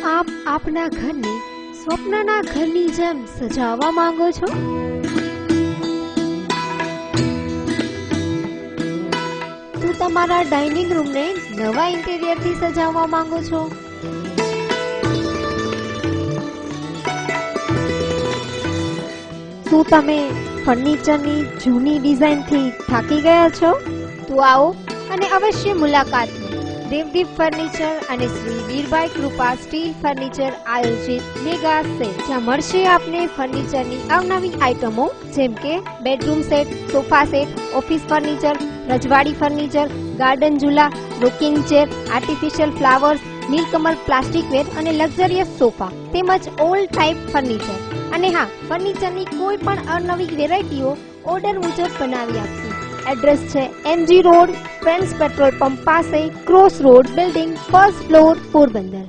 આપ આપના ઘરને સ્વપ્નના ઘરની જેમ સજાવવા માંગો છો? શું તમારા ડાઇનિંગ રૂમને નવા ઇન્ટિરિયરથી સજાવવા માંગો છો? શું તમે ફર્નિચરની જૂની ડિઝાઇનથી થાકી ગયા છો? તો આવો અને અવશ્ય મુલાકાત લો દેવદીપ ફર્નિચર અને શ્રી વીરભાઈ કૃપા સ્ટીલ ફર્નિચર આયોજિત મેગા સેલ, જ્યાં મળશે આપને ફર્નિચરની અવનવી આઇટમો જેમ કે bedroom set, sofa set, office furniture, રજવાડી ફર્નિચર, ગાર્ડન ઝૂલા, rocking chair, artificial flowers, Nilkamal plastic ware અને લક્ઝરિયસ સોફા તેમજ ઓલ ટાઈપ ફર્નિચર. અને હા, ફર્નિચરની કોઈ પણ અવનવી વેરાયટીઓ ઓર્ડર મુજબ બનાવી આપશે. એડ્રેસ છે MG road, friends petrol pump પાસે, cross road building, first floor, Porbandar.